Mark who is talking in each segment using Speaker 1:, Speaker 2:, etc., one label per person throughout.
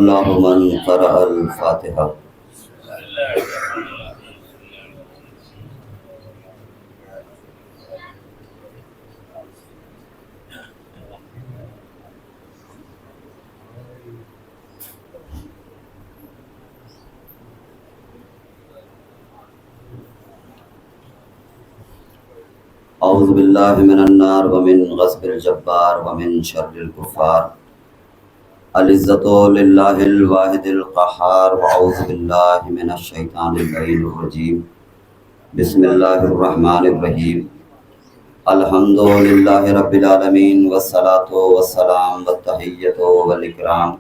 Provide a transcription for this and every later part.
Speaker 1: اللہ من قرأ الفاتحہ۔ اعوذ باللہ من النار ومن غضب الجبار ومن شر الکفار۔ العزت للہ الواحد القہار۔ واعوذ باللہ من الشیطان اللعین الرجیم۔ بسم اللہ الرحمن الرحیم۔ الحمد للہ رب العالمین والصلاة والسلام والتحیۃ والاکرام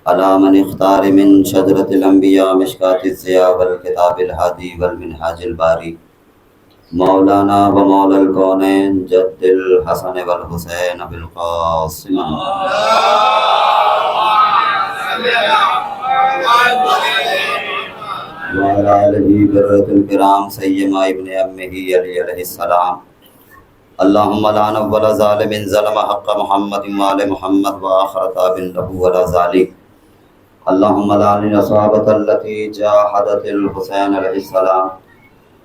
Speaker 1: علی من اختار من شجرۃ الانبیاء مشکاۃ الضیاء والکتاب الہادی والمنہاج الباری مولانا و مولا الکونین جد الحسن والحسین بالقاسم وعلی آلہ برۃ الکرام سیما ابن امہ علی علیہ السلام۔ اللہم لا نول ظالم ظلم حق محمد وآل محمد وآخر تاب له ولا ذالک۔ اللہم لا للصحابۃ التی جاہدت الحسین علیہ السلام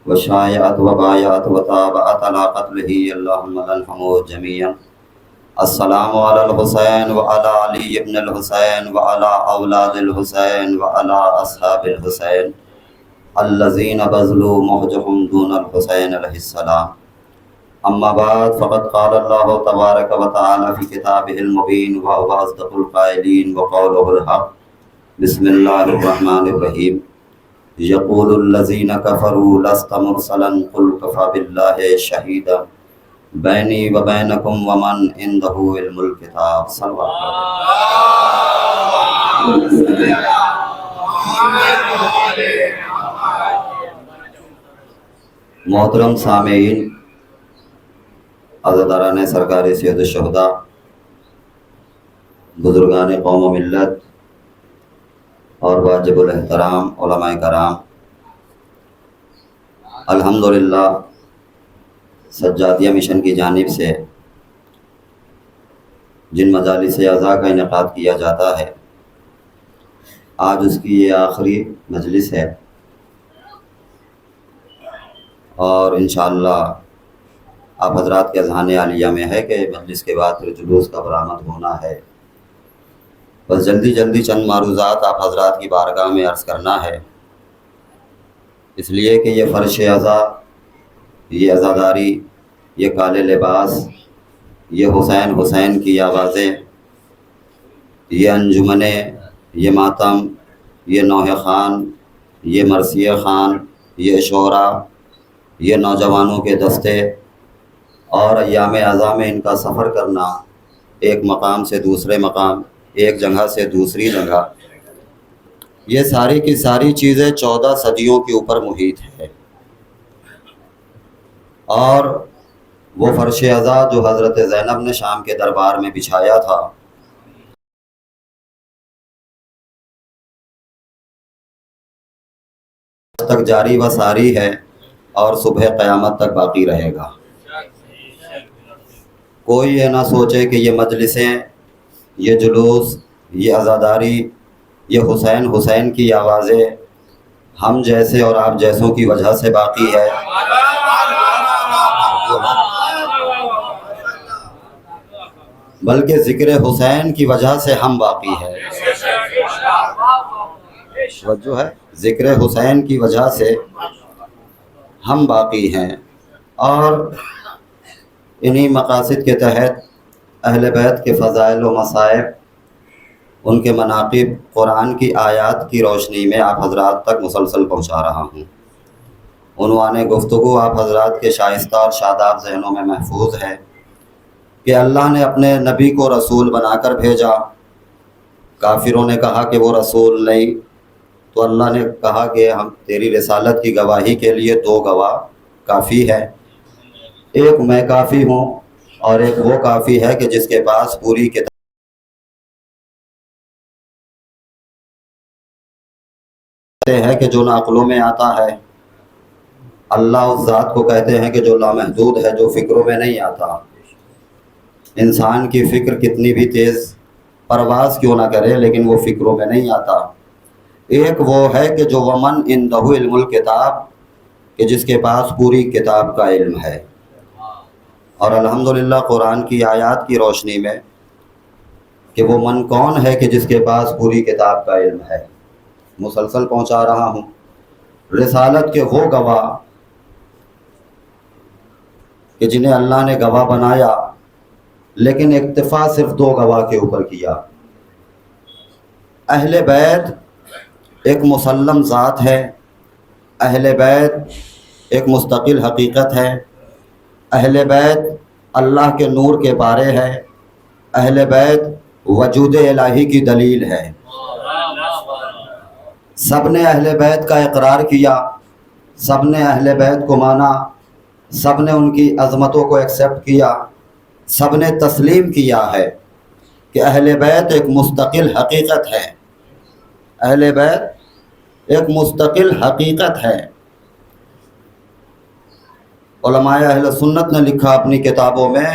Speaker 1: وشایعت وبایعت وتابعت علی قتلہ، اللہم لنہم جمیعا۔ السلام علی الحسین وعلی علی ابن الحسین وعلی اولاد الحسین وعلی اصحاب الحسین الذین بذلوا مہجہم دون الحسین علیہ السلام۔ اما بعد فقد قال اللہ تبارک و تعالی فی کتابہ المبین وهو اصدق القائلین وقولہ الحق۔ بسم اللہ الرحمن الرحیم۔ یقول الذین کفروا لست مرسلا قل کفی باللہ شہیدا بینی و بینکم ومن عندہ علم الکتاب۔ صلی اللہ علیہ وسلم۔ محترم سامعین، عزاداران سرکار سید الشہداء، بزرگان قوم و ملت اور واجب الاحترام علماء کرام، الحمدللہ سجادیہ مشن کی جانب سے جن مجالس اعزاء کا انعقاد کیا جاتا ہے، آج اس کی یہ آخری مجلس ہے، اور انشاءاللہ آپ حضرات کے اذہان عالیہ میں ہے کہ مجلس کے بعد پھر جلوس کا برآمد ہونا ہے۔ بس جلدی جلدی چند معروضات آپ حضرات کی بارگاہ میں عرض کرنا ہے، اس لیے کہ یہ فرش عزا، یہ عزاداری، یہ کالے لباس، یہ حسین حسین کی آوازیں، یہ انجمنیں، یہ ماتم، یہ نوحہ خان، یہ مرثیہ خان، یہ شعراء، یہ نوجوانوں کے دستے اور ایام اعزاء میں ان کا سفر کرنا، ایک مقام سے دوسرے مقام، ایک جگہ سے دوسری جگہ، یہ ساری کی ساری چیزیں 14 صدیوں کے اوپر محیط ہے۔ اور وہ فرش عزا جو حضرت زینب نے شام کے دربار میں بچھایا تھا، تک جاری و ساری ہے اور صبح قیامت تک باقی رہے گا۔ کوئی یہ نہ سوچے کہ یہ مجلسیں، یہ جلوس، یہ عزاداری، یہ حسین حسین کی آوازیں ہم جیسے اور آپ جیسوں کی وجہ سے باقی ہے، بلکہ ذکر حسین کی وجہ سے ہم باقی ہے۔ توجہ ہے، ذکر حسین کی وجہ سے ہم باقی ہیں، اور انہی مقاصد کے تحت اہل بیت کے فضائل و مصائب، ان کے مناقب قرآن کی آیات کی روشنی میں آپ حضرات تک مسلسل پہنچا رہا ہوں۔ عنوان گفتگو آپ حضرات کے شائستہ اور شاداب ذہنوں میں محفوظ ہے کہ اللہ نے اپنے نبی کو رسول بنا کر بھیجا۔ کافروں نے کہا کہ وہ رسول نہیں، تو اللہ نے کہا کہ ہم تیری رسالت کی گواہی کے لیے 2 گواہ کافی ہے، ایک میں کافی ہوں اور ایک وہ کافی ہے کہ جس کے پاس پوری کتاب ہے کہ جو ناقلوں میں آتا ہے۔ اللہ اس ذات کو کہتے ہیں کہ جو لامحدود ہے، جو فکروں میں نہیں آتا۔ انسان کی فکر کتنی بھی تیز پرواز کیوں نہ کرے لیکن وہ فکروں میں نہیں آتا۔ ایک وہ ہے کہ جو ومن عندہ علم الکتاب، کہ جس کے پاس پوری کتاب کا علم ہے۔ اور الحمدللہ قرآن کی آیات کی روشنی میں کہ وہ من کون ہے کہ جس کے پاس پوری کتاب کا علم ہے، مسلسل پہنچا رہا ہوں۔ رسالت کے وہ گواہ کہ جنہیں اللہ نے گواہ بنایا لیکن اکتفا صرف 2 گواہ کے اوپر کیا۔ اہل بیت ایک مسلم ذات ہے، اہل بیت ایک مستقل حقیقت ہے، اہل بیت اللہ کے نور کے بارے ہے، اہل بیت وجود الہی کی دلیل ہے۔ سب نے اہل بیت کا اقرار کیا، سب نے اہل بیت کو مانا، سب نے ان کی عظمتوں کو ایکسیپٹ کیا، سب نے تسلیم کیا ہے کہ اہل بیت ایک مستقل حقیقت ہے، اہل بیت ایک مستقل حقیقت ہے۔ علماء اہل سنت نے لکھا اپنی کتابوں میں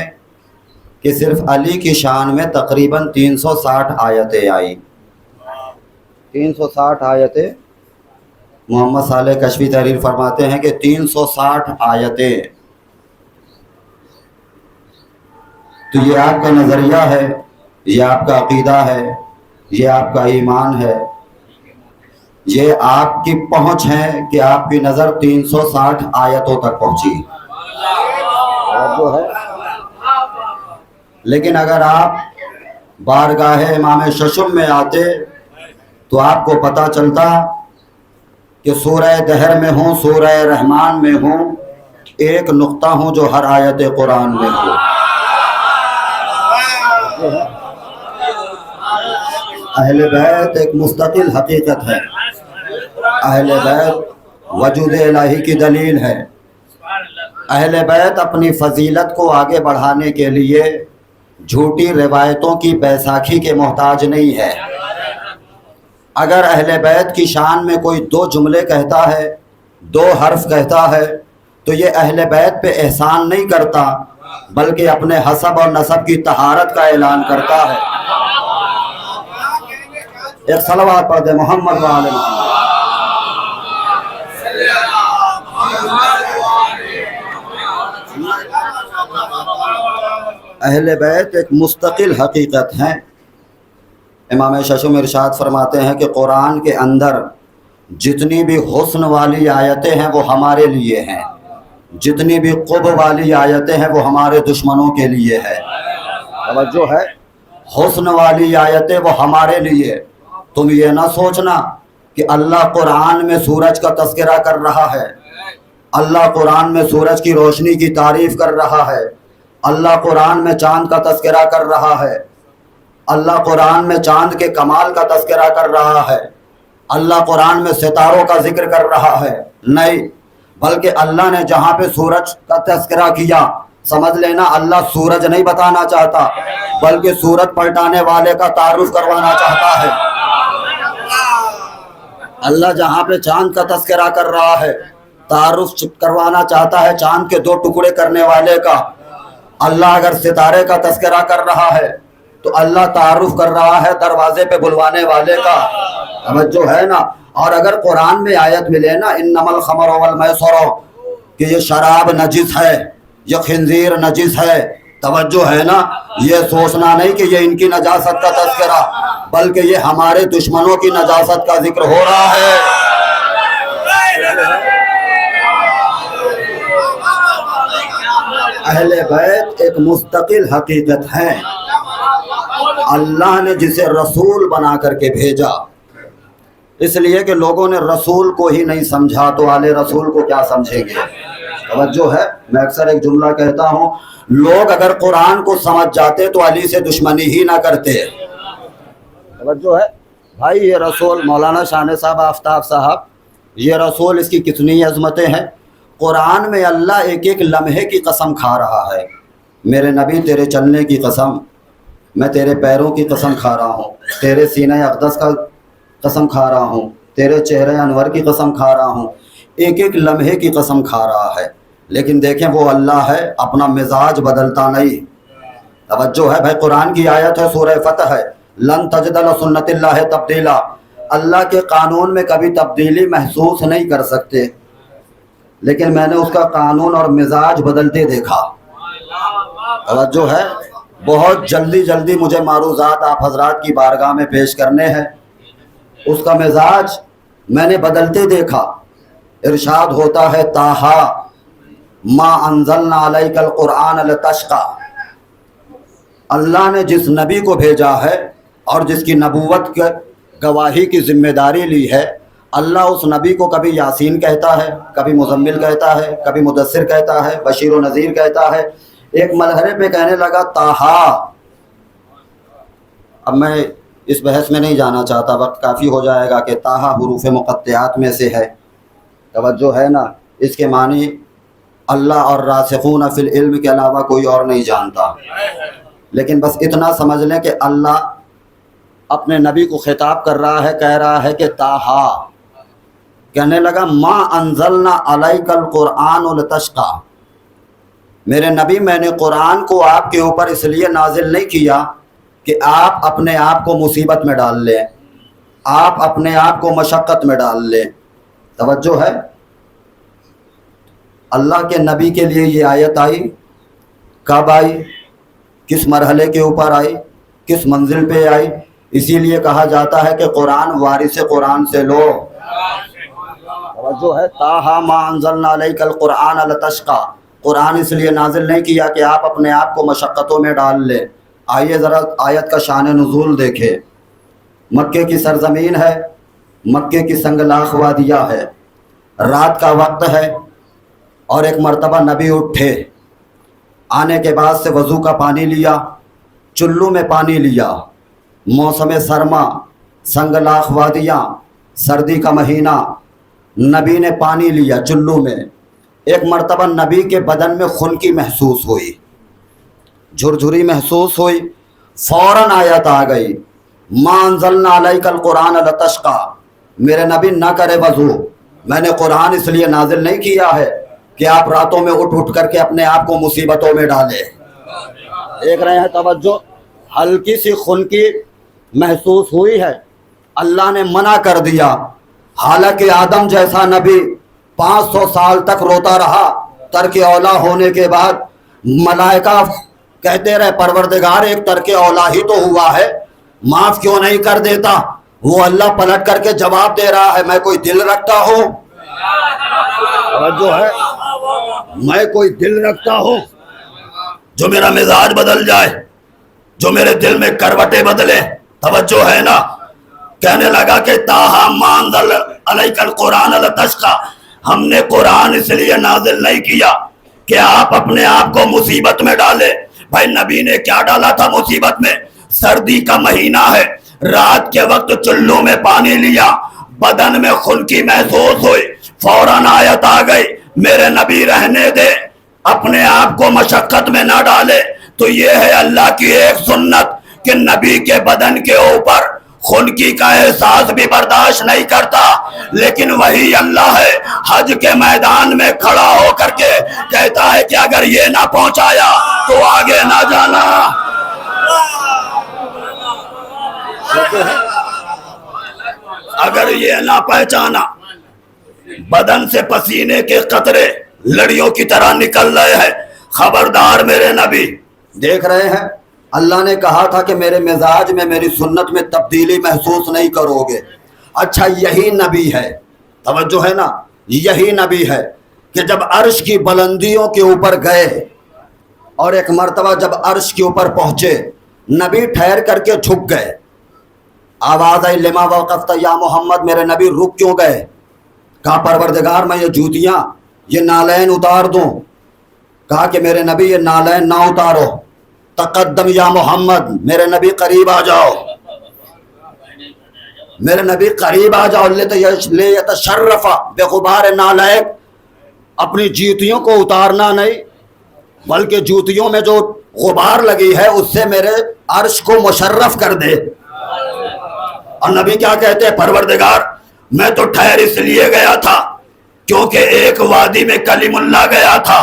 Speaker 1: کہ صرف علی کی شان میں تقریباً 360 آیتیں آئی، 360 آیتیں۔ محمد صالح کشفی تحریر فرماتے ہیں کہ 360 آیتیں۔ تو یہ آپ کا نظریہ ہے، یہ آپ کا عقیدہ ہے، یہ آپ کا ایمان ہے، یہ آپ کی پہنچ ہے کہ آپ کی نظر 360 آیتوں تک پہنچی جو ہے۔ لیکن اگر آپ بارگاہ امام ششم میں آتے تو آپ کو پتہ چلتا کہ سورہ دہر میں ہوں، سورہ رحمان میں ہوں، ایک نقطہ ہوں جو ہر آیت قرآن میں ہو۔ اہل بیت ایک مستقل حقیقت ہے، اہل بیت وجود الہی کی دلیل ہے۔ اہل بیت اپنی فضیلت کو آگے بڑھانے کے لیے جھوٹی روایتوں کی بیساکھی کے محتاج نہیں ہے۔ اگر اہل بیت کی شان میں کوئی 2 جملے کہتا ہے، 2 حرف کہتا ہے تو یہ اہل بیت پہ احسان نہیں کرتا بلکہ اپنے حسب اور نسب کی طہارت کا اعلان کرتا ہے۔ ایک صلوات پڑھ دے محمد و آل محمد۔ اہل بیت ایک مستقل حقیقت ہیں۔ امام ششم ارشاد فرماتے ہیں کہ قرآن کے اندر جتنی بھی حسن والی آیتیں ہیں وہ ہمارے لیے ہیں، جتنی بھی قبح والی آیتیں ہیں وہ ہمارے دشمنوں کے لیے ہے۔ توجہ ہے، حسن والی آیتیں وہ ہمارے لیے۔ تم یہ نہ سوچنا کہ اللہ قرآن میں سورج کا تذکرہ کر رہا ہے، اللہ قرآن میں سورج کی روشنی کی تعریف کر رہا ہے، اللہ قرآن میں چاند کا تذکرہ کر رہا ہے، اللہ قرآن میں چاند کے کمال کا تذکرہ کر رہا ہے، اللہ قرآن میں ستاروں کا ذکر کر رہا ہے۔ نہیں، بلکہ اللہ نے جہاں پہ سورج کا تذکرہ کیا، سمجھ لینا اللہ سورج نہیں بتانا چاہتا بلکہ سورج پلٹانے والے کا تعارف کروانا چاہتا ہے۔ اللہ جہاں پہ چاند کا تذکرہ کر رہا ہے، تعارف کروانا چاہتا ہے چاند کے 2 ٹکڑے کرنے والے کا۔ اللہ اگر ستارے کا تذکرہ کر رہا ہے تو اللہ تعارف کر رہا ہے دروازے پہ بلوانے والے کا۔ توجہ ہے نا۔ اور اگر قرآن میں آیت ملے نا انما الخمر والمیسر کہ یہ شراب نجس ہے، یہ خنزیر نجس ہے، توجہ ہے نا، یہ سوچنا نہیں کہ یہ ان کی نجاست کا تذکرہ بلکہ یہ ہمارے دشمنوں کی نجاست کا ذکر ہو رہا ہے۔ اہل بیت ایک مستقل حقیقت ہے، اللہ نے جسے رسول بنا کر کے بھیجا، اس لیے کہ لوگوں نے رسول کو ہی نہیں سمجھا تو آل رسول کو کیا سمجھیں گے۔ توجہ ہے، میں اکثر ایک جملہ کہتا ہوں، لوگ اگر قرآن کو سمجھ جاتے تو علی سے دشمنی ہی نہ کرتے۔ توجہ ہے بھائی، یہ رسول مولانا شاہ صاحب آفتاب صاحب، یہ رسول، اس کی کتنی عظمتیں ہیں۔ قرآن میں اللہ ایک ایک لمحے کی قسم کھا رہا ہے۔ میرے نبی تیرے چلنے کی قسم، میں تیرے پیروں کی قسم کھا رہا ہوں، تیرے سینہ اقدس کا قسم کھا رہا ہوں، تیرے چہرے انور کی قسم کھا رہا ہوں، ایک ایک لمحے کی قسم کھا رہا ہے۔ لیکن دیکھیں وہ اللہ ہے، اپنا مزاج بدلتا نہیں۔ توجہ ہے بھائی، قرآن کی آیت ہے، سورہ فتح ہے، لن تجد لسنت اللہ تبدیلا، اللہ کے قانون میں کبھی تبدیلی محسوس نہیں کر سکتے، لیکن میں نے اس کا قانون اور مزاج بدلتے دیکھا۔ توجہ ہے، بہت جلدی جلدی مجھے معروضات آپ حضرات کی بارگاہ میں پیش کرنے ہیں، اس کا مزاج میں نے بدلتے دیکھا۔ ارشاد ہوتا ہے طٰہٰ ما انزلنا علیک القرآن لتشقیٰ، اللہ نے جس نبی کو بھیجا ہے اور جس کی نبوت کے گواہی کی ذمہ داری لی ہے، اللہ اس نبی کو کبھی یاسین کہتا ہے، کبھی مزمل کہتا ہے، کبھی مدثر کہتا ہے، بشیر و نذیر کہتا ہے، ایک مرحلے پہ کہنے لگا طٰہٰ۔ اب میں اس بحث میں نہیں جانا چاہتا، وقت کافی ہو جائے گا کہ طٰہٰ حروف مقطعات میں سے ہے، توجہ ہے نا، اس کے معنی اللہ اور راسخون فی العلم کے علاوہ کوئی اور نہیں جانتا، لیکن بس اتنا سمجھ لیں کہ اللہ اپنے نبی کو خطاب کر رہا ہے، کہہ رہا ہے کہ طٰہٰ، کہنے لگا ما انزلنا علیک القرآن لتشقیٰ، میرے نبی میں نے قرآن کو آپ کے اوپر اس لیے نازل نہیں کیا کہ آپ اپنے آپ کو مصیبت میں ڈال لیں، آپ اپنے آپ کو مشقت میں ڈال لیں۔ توجہ ہے، اللہ کے نبی کے لیے یہ آیت آئی، کب آئی، کس مرحلے کے اوپر آئی، کس منزل پہ آئی؟ اسی لیے کہا جاتا ہے کہ قرآن وارث قرآن سے لو۔ توجہ ہے، طٰہٰ ما انزلنا علیک القرآن لتشقیٰ، قرآن اس لیے نازل نہیں کیا کہ آپ اپنے آپ کو مشقتوں میں ڈال لیں۔ آئیے ذرا آیت کا شان نزول دیکھیں۔ مکے کی سرزمین ہے، مکے کی سنگلاخ وادیہ ہے، رات کا وقت ہے، اور ایک مرتبہ نبی اٹھے، آنے کے بعد سے وضو کا پانی لیا، چلو میں پانی لیا، موسم سرما، سنگلاخ وادیاں، سردی کا مہینہ، نبی نے پانی لیا چلو میں۔ ایک مرتبہ نبی کے بدن میں خنکی محسوس ہوئی، جھرجھری محسوس ہوئی، فوراً آیت آ گئی ما انزلنا علیک القرآن لتشقیٰ، میرے نبی نہ کرے وضو، میں نے قرآن اس لیے نازل نہیں کیا ہے کہ آپ راتوں میں اٹھ اٹھ کر کے اپنے آپ کو مصیبتوں میں ڈالیں۔ دیکھ رہے ہیں، توجہ، ہلکی سی خنکی محسوس ہوئی ہے، اللہ نے منع کر دیا، حالانکہ آدم جیسا نبی 500 سال تک روتا رہا، ترک اولا ہونے کے بعد ملائکہ کہتے رہے پروردگار ایک ترک اولا ہی تو ہوا ہے، معاف کیوں نہیں کر دیتا؟ وہ اللہ پلٹ کر کے جواب دے رہا ہے میں کوئی دل رکھتا ہوں، توجہ ہے، میں کوئی دل رکھتا ہوں جو میرا مزاج بدل جائے، جو میرے دل میں کروٹیں بدلے؟ توجہ ہے نا، کہنے لگا کہ طٰہٰ ما انزلنا علیک القرآن لتشقیٰ، ہم نے قرآن اس لیے نازل نہیں کیا کہ آپ اپنے آپ کو مصیبت میں ڈالے۔ بھائی نبی نے کیا ڈالا تھا مصیبت میں؟ سردی کا مہینہ ہے، رات کے وقت چلو میں پانی لیا، بدن میں خنکی محسوس ہوئی، فوراً آیت آ گئی میرے نبی رہنے دے، اپنے آپ کو مشقت میں نہ ڈالے۔ تو یہ ہے اللہ کی ایک سنت کہ نبی کے بدن کے اوپر خنکی کا احساس بھی برداشت نہیں کرتا، لیکن وہی اللہ ہے حج کے میدان میں کھڑا ہو کر کے کہتا ہے کہ اگر یہ نہ پہنچایا تو آگے نہ جانا۔ اگر یہ نہ پہچانا، بدن سے پسینے کے قطرے لڑیوں کی طرح نکل رہے ہیں، خبردار میرے نبی۔ دیکھ رہے ہیں، اللہ نے کہا تھا کہ میرے مزاج میں، میری سنت میں تبدیلی محسوس نہیں کرو گے۔ اچھا یہی نبی ہے، توجہ ہے نا، یہی نبی ہے کہ جب عرش کی بلندیوں کے اوپر گئے اور ایک مرتبہ جب عرش کے اوپر پہنچے، نبی ٹھہر کر کے جھک گئے، آواز آئی لما وقفت یا محمد، میرے نبی رک کیوں گئے؟ کہا پروردگار میں یہ جوتیاں، یہ نالین اتار دوں؟ کہا کہ میرے نبی یہ نالین نہ اتارو، تقدم یا محمد، میرے نبی قریب آ جاؤ، میرے نبی قریب آ جاؤ، لیتشرف بغبار نالین، اپنی جوتیوں کو اتارنا نہیں بلکہ جوتیوں میں جو غبار لگی ہے اس سے میرے عرش کو مشرف کر دے۔ اور نبی کیا کہتے ہیں؟ پروردگار میں تو ٹھہر اس لیے گیا تھا کیونکہ ایک وادی میں کلیم اللہ گیا تھا،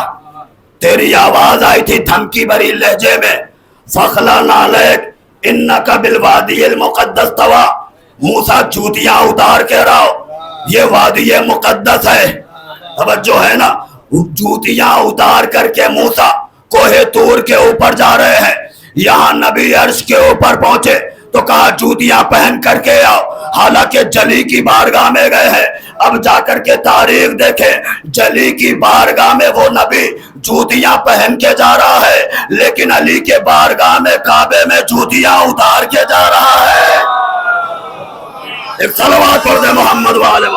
Speaker 1: تیری آواز آئی تھی دھمکی بھری لہجے میں، فخلا نالک انک بالوادی المقدس طوی، موسیٰ جوتیاں اتار کے رہو، یہ وادی مقدس ہے. توجہ ہے نا، جوتیاں اتار کر کے موسیٰ کوہ طور کے اوپر جا رہے ہیں. یہاں نبی عرش کے اوپر پہنچے تو کہا جوتیاں پہن کر کے آؤ، حالانکہ جلی کی بارگاہ میں گئے ہیں. اب جا کر کے تاریخ دیکھیں، جلی کی بارگاہ میں وہ نبی جوتیاں پہن کے جا رہا ہے، لیکن علی کے بارگاہ میں کعبے میں جوتیاں اتار کے جا رہا ہے. ایک صلوات پڑھ دے محمد والے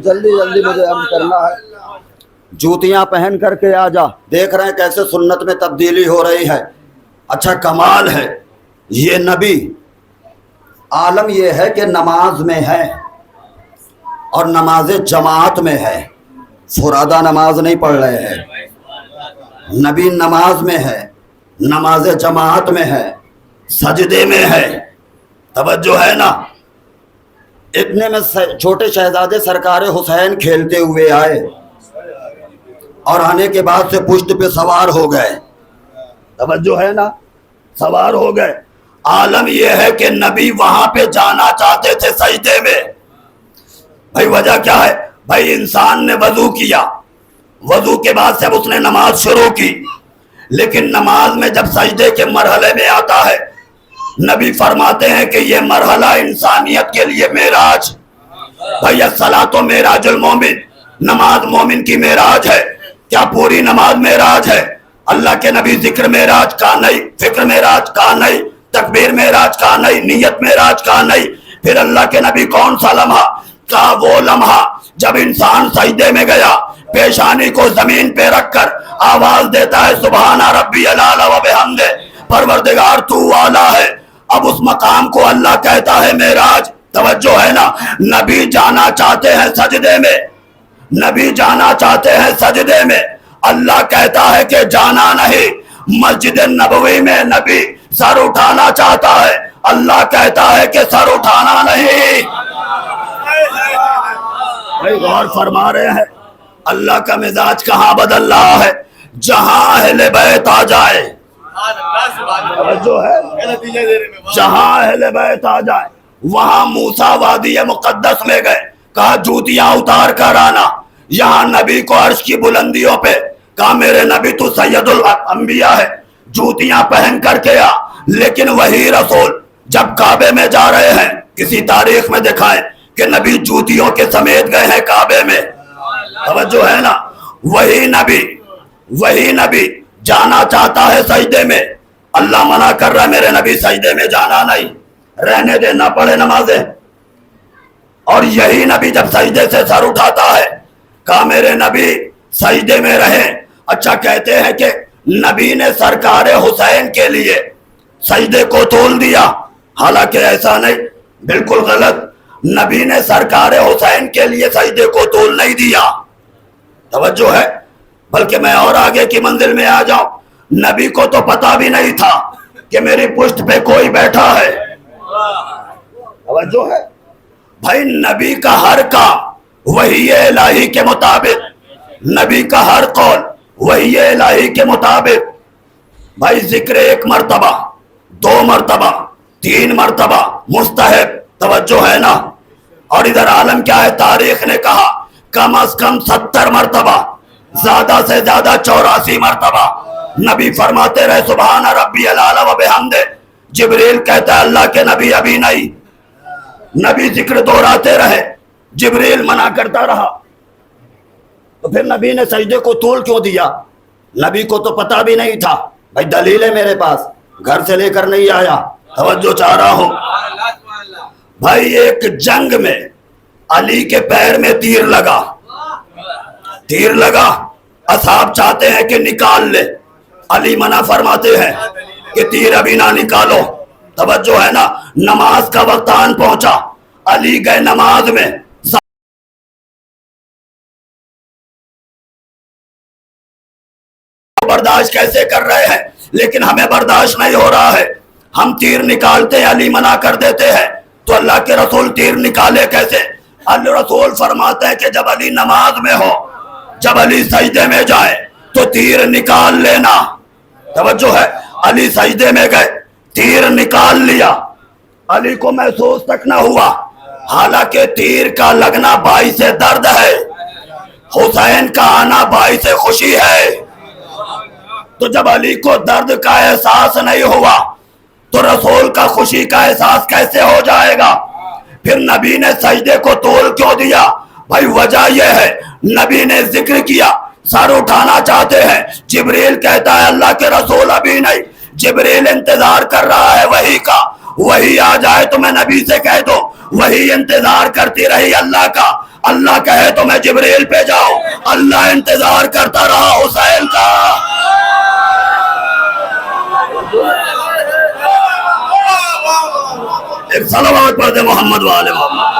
Speaker 1: جلدی جلدی مجھے عمل کرنا ہے. جوتیاں پہن کر کے آ جا. دیکھ رہے ہیں کیسے سنت میں تبدیلی ہو رہی ہے. اچھا کمال ہے یہ نبی. عالم یہ ہے کہ نماز میں ہے اور نماز جماعت میں ہے، فرادہ نماز نہیں پڑھ رہے ہیں. نبی نماز میں ہے، نماز جماعت میں ہے، سجدے میں ہے. توجہ ہے نا. اتنے میں چھوٹے شہزادے سرکار حسین کھیلتے ہوئے آئے اور آنے کے بعد سے پشت پہ سوار ہو گئے. توجہ ہے نا، سوار ہو گئے. عالم یہ ہے کہ نبی وہاں پہ جانا چاہتے تھے سجدے میں. بھائی وجہ کیا ہے؟ بھائی انسان نے وضو کیا، وضو کے بعد سے اس نے نماز شروع کی، لیکن نماز میں جب سجدے کے مرحلے میں آتا ہے، نبی فرماتے ہیں کہ یہ مرحلہ انسانیت کے لیے معراج. بھائی الصلاۃ معراج المومن، نماز مومن کی معراج ہے. کیا پوری نماز معراج ہے؟ اللہ کے نبی ذکر معراج کا نہیں، فکر معراج کا نہیں، تکبیر معراج کا نہیں، نیت معراج کا نہیں. پھر اللہ کے نبی کون سا لمحہ کا؟ وہ لمحہ جب انسان سجدے میں گیا، پیشانی کو زمین پہ رکھ کر آواز دیتا ہے سبحان ربی الاعلی و بحمدہ، پروردگار تو اعلیٰ ہے. اب اس مقام کو اللہ کہتا ہے معراج. توجہ ہے نا. نبی جانا چاہتے ہیں سجدے میں، نبی جانا چاہتے ہیں سجدے میں. اللہ کہتا ہے کہ جانا نہیں. مسجد نبوی میں نبی سر اٹھانا چاہتا ہے، اللہ کہتا ہے کہ سر اٹھانا نہیں. بھائی غور فرما رہے ہیں اللہ کا مزاج کہاں بدل رہا ہے؟ جہاں اہل بیت آ جائے، جو ہے جہاں اہل بیت آ جائے. وہاں موسیٰ وادی مقدس میں گئے، کہا جوتیاں اتار کر آنا. یہاں نبی کو عرش کی بلندیوں پہ کہا میرے نبی تو سید الانبیاء ہے، جوتیاں پہن کر کے آ. لیکن وہی رسول جب کعبے میں جا رہے ہیں، کسی تاریخ میں دکھائیں کہ نبی جوتیوں کے سمیت گئے ہیں کعبے میں. توجہ ہے نا. وہی نبی جانا چاہتا ہے سجدے میں، اللہ منع کر رہا ہے میرے نبی سجدے میں جانا نہیں، رہنے دے، نہ پڑھے نمازیں. اور یہی نبی جب سجدے سے سر اٹھاتا ہے، کہا میرے نبی سجدے میں رہیں. اچھا کہتے ہیں کہ نبی نے سرکار حسین کے لیے سجدے کو تول دیا، حالانکہ ایسا نہیں، بالکل غلط. نبی نے سرکار حسین کے لیے سجدے کو تول نہیں دیا. توجہ ہے. بلکہ میں اور آگے کی منزل میں آ جاؤں، نبی کو تو پتا بھی نہیں تھا کہ میری پشت پہ کوئی بیٹھا ہے. توجہ ہے. بھائی نبی کا ہر کام وحی الہی کے مطابق، نبی کا ہر قول وحی الہی کے مطابق. بھائی ذکر 1 مرتبہ، 2 مرتبہ، 3 مرتبہ مستحب. توجہ ہے نا. اور ادھر عالم کیا ہے؟ تاریخ نے کہا کم از کم 70 مرتبہ، زیادہ سے زیادہ 84 مرتبہ نبی فرماتے رہے سبحان ربی الاعلی و بحمدہ. جبریل کہتا ہے اللہ کے نبی ابھی نہیں. نبی ذکر دہراتے رہے، جبریل منع کرتا رہا. تو پھر نبی نے سجدے کو طول کیوں دیا؟ نبی کو تو پتا بھی نہیں تھا. بھائی دلیل ہے میرے پاس، گھر سے لے کر نہیں آیا. توجہ چاہ رہا ہوں. بھائی ایک جنگ میں علی کے پیر میں تیر لگا، اصحاب چاہتے ہیں کہ نکال لے، علی منع فرماتے ہیں کہ تیر ابھی نہ نکالو. توجہ ہے نا. نماز کا وقت آن پہنچا، علی گئے نماز میں. برداشت کیسے کر رہے ہیں، لیکن ہمیں برداشت نہیں ہو رہا ہے. ہم تیر نکالتے ہیں، علی منع کر دیتے ہیں، تو اللہ کے رسول تیر نکالے کیسے؟
Speaker 2: اللہ رسول فرماتے ہیں کہ جب علی نماز میں ہو، جب علی سجدے میں جائے تو تیر نکال لینا. توجہ ہے، علی سجدے میں گئے، تیر نکال لیا، علی کو محسوس تک نہ ہوا، حالانکہ تیر کا لگنا باعث درد ہے، حسین کا آنا باعث خوشی ہے. تو جب علی کو درد کا احساس نہیں ہوا تو رسول کا خوشی کا احساس کیسے ہو جائے گا؟ پھر نبی نے سجدے کو طول کیوں دیا؟ بھائی وجہ یہ ہے، نبی نے ذکر کیا، سر اٹھانا چاہتے ہیں، جبریل کہتا ہے اللہ کے رسول ابھی نہیں، جبریل انتظار کر رہا ہے وحی کا، وحی آ جائے تو میں نبی سے کہہ دو، وحی انتظار کرتی رہی اللہ کا، اللہ کہے تو میں جبریل پہ جاؤ، اللہ انتظار کرتا رہا حسین کا. ایک صلوات پڑھتے محمد والے محمد.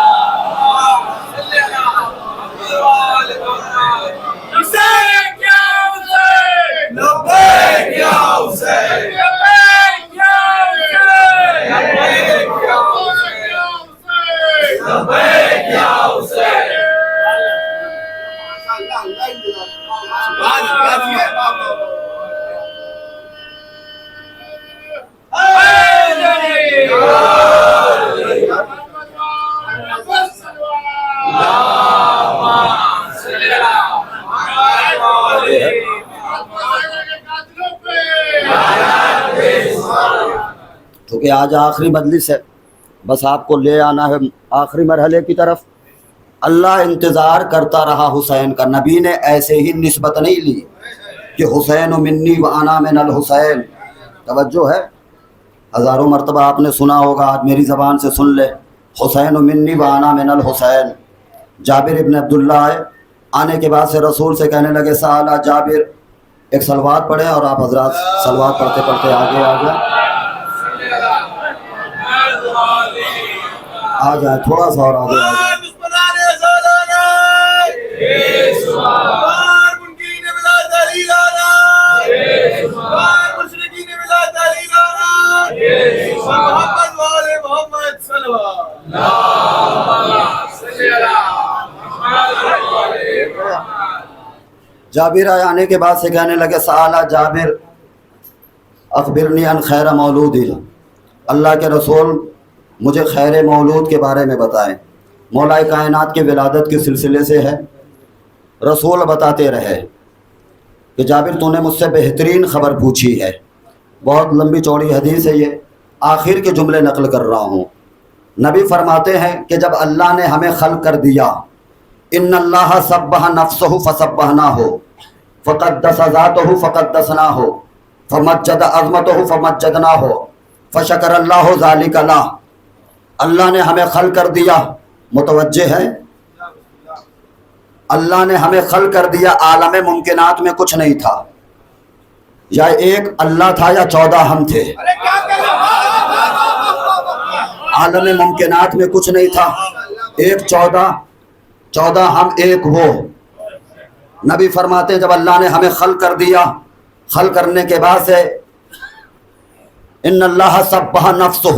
Speaker 1: کیونکہ آج آخری مجلس ہے، بس آپ کو لے آنا ہے آخری مرحلے کی طرف. اللہ انتظار کرتا رہا حسین کا. نبی نے ایسے ہی نسبت نہیں لی کہ حسین منی و انا من الحسین. توجہ ہے، ہزاروں مرتبہ آپ نے سنا ہوگا، آج میری زبان سے سن لے، حسین منی و انا من الحسین. جابر ابن عبداللہ آئے، آنے کے بعد سے رسول سے کہنے لگے سالہ جابر، ایک صلوات پڑھیں، اور آپ حضرات صلوات پڑھتے پڑھتے آگے آ جائیں، تھوڑا سا اور آگے آ جائیں. جابر آنے کے بعد سے کہنے لگے سالہ جابر اخبرنی عن خیر مولود. اللہ کے رسول مجھے خیر مولود کے بارے میں بتائیں. مولا کائنات کے ولادت کے سلسلے سے ہے. رسول بتاتے رہے کہ جابر تو نے مجھ سے بہترین خبر پوچھی ہے. بہت لمبی چوڑی حدیث ہے، یہ آخر کے جملے نقل کر رہا ہوں. نبی فرماتے ہیں کہ جب اللہ نے ہمیں خلق کر دیا، ان اللہ سبح نفسہ فسبحناہ، فقدس ذاتہ فقدسناہ، فمجد عظمتہ فمجدناہ، فشکر اللہ ذالک لہ. اللہ نے ہمیں خلق کر دیا، متوجہ ہے، اللہ نے ہمیں خلق کر دیا. عالم ممکنات میں کچھ نہیں تھا، یا ایک اللہ تھا یا 14 ہم تھے. عالم ممکنات میں کچھ نہیں تھا، ایک 14 ہم ایک وہ. نبی فرماتے ہیں جب اللہ نے ہمیں خلق کر دیا، خلق کرنے کے بعد سے ان اللہ سبح نفسہ،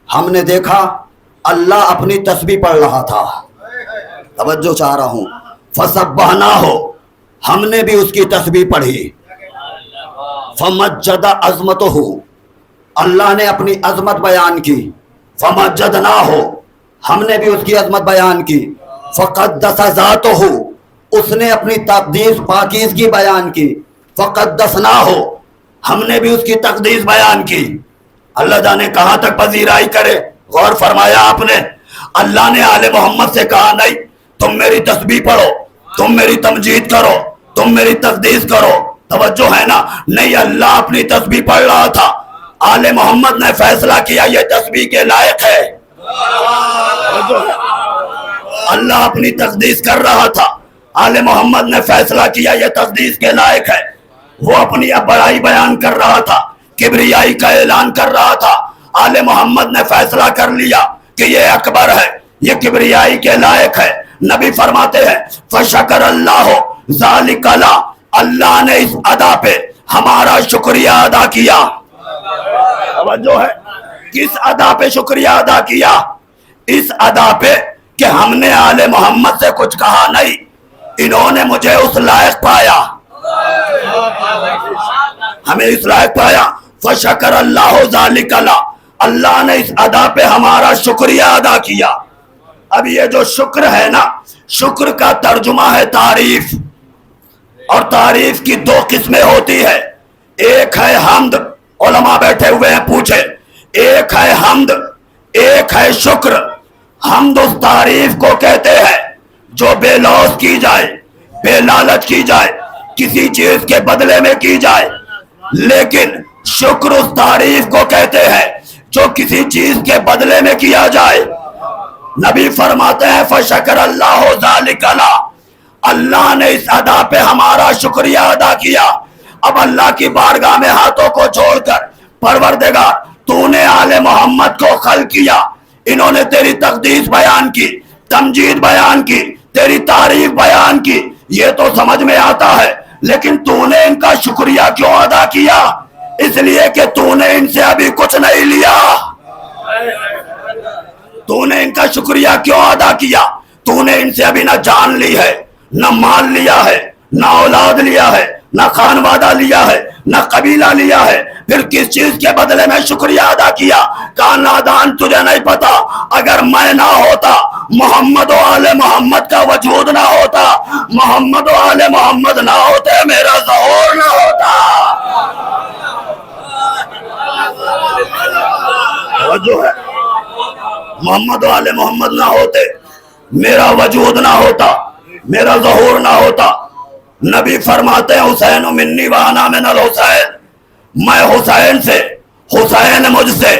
Speaker 1: ہم نے دیکھا اللہ اپنی تسبیح پڑھ رہا تھا. توجہ چاہ رہا ہوں. فسبحناہ، ہم نے بھی اس کی تسبیح پڑھی. فمجد عظمتہ، اللہ نے اپنی عظمت بیان کی. فمجدناہ، ہم نے بھی اس کی عظمت بیان کی. فقدس ذاتہ، اس نے اپنی تقدیس پاکیزگی بیان کی. فقدسناہ، ہم نے بھی اس کی تقدیس بیان کی. اللہ جانے کہاں تک پذیرائی کرے. غور فرمایا آپ نے، اللہ نے آل محمد سے کہا نہیں تم میری تسبیح پڑھو، تم میری تمجید کرو، تم میری تقدیس کرو. توجہ ہے نا؟ نہیں، اللہ اپنی تسبیح پڑھ رہا تھا. آل محمد نے فیصلہ کیا یہ تسبیح کے لائق ہے. اللہ اپنی تقدیس کر رہا تھا، آل محمد نے فیصلہ کیا یہ تقدیس کے لائق ہے. وہ اپنی بڑائی بیان کر رہا تھا، کبریائی کا اعلان کر رہا تھا. آل محمد نے فیصلہ کر لیا کہ یہ اکبر ہے، یہ کبریائی کے لائق ہے. نبی فرماتے ہیں فشکر اللہ ذالک لہ، اللہ نے اس ادا پہ ہمارا شکریہ ادا کیا. توجہ ہے، کس ادا پہ شکریہ ادا کیا؟ اس ادا پہ
Speaker 2: کہ ہم نے آل محمد سے کچھ کہا نہیں، انہوں نے مجھے اس لائق پایا، ہمیں اس لائق پایا۔ فشکر اللہ ذالک لہ، اللہ نے اس ادا پہ ہمارا شکریہ ادا کیا۔ اب یہ جو شکر ہے نا، شکر کا ترجمہ ہے تعریف، اور تعریف کی دو قسمیں ہوتی ہے، ایک ہے حمد، علماء بیٹھے ہوئے ہیں پوچھے، ایک ہے حمد، ایک ہے شکر۔ حمد اس تعریف کو کہتے ہیں جو بے لوث کی جائے، بے لالچ کی جائے، کسی چیز کے بدلے میں کی جائے، لیکن شکر اس تعریف کو کہتے ہیں جو کسی چیز کے بدلے میں کیا جائے۔ نبی فرماتے ہیں فشکر اللہ ذالک لہ، اللہ نے اس ادا پہ ہمارا شکریہ ادا کیا۔ اب اللہ کی بارگاہ میں ہاتھوں کو جوڑ کر، پروردگار تو نے آل محمد کو خلق کیا، انہوں نے تیری تقدیس بیان کی، تمجید بیان کی، تیری تعریف بیان کی، یہ تو سمجھ میں آتا ہے، لیکن تو نے ان کا شکریہ کیوں ادا کیا؟ اس لیے کہ تو نے ان سے ابھی کچھ نہیں لیا۔ تو نے ان کا شکریہ کیوں ادا کیا؟ تو نے ان سے ابھی نہ جان لی ہے، نہ مال لیا ہے، نہ اولاد لیا ہے، نہ خانوادہ لیا ہے، نہ قبیلہ لیا ہے، پھر کس چیز کے بدلے میں شکریہ ادا کیا؟ کہا نادان تجھے نہیں پتا، اگر میں نہ ہوتا، محمد و آل محمد کا وجود نہ ہوتا، محمد و آل محمد نہ ہوتے، میرا ظہور نہ ہوتا۔ توجہ ہے، محمد و آل محمد نہ ہوتے، میرا وجود نہ ہوتا، میرا ظہور نہ ہوتا۔ نبی فرماتے ہیں حسین منی وانا من الحسین، میں حسین سے، حسین مجھ سے۔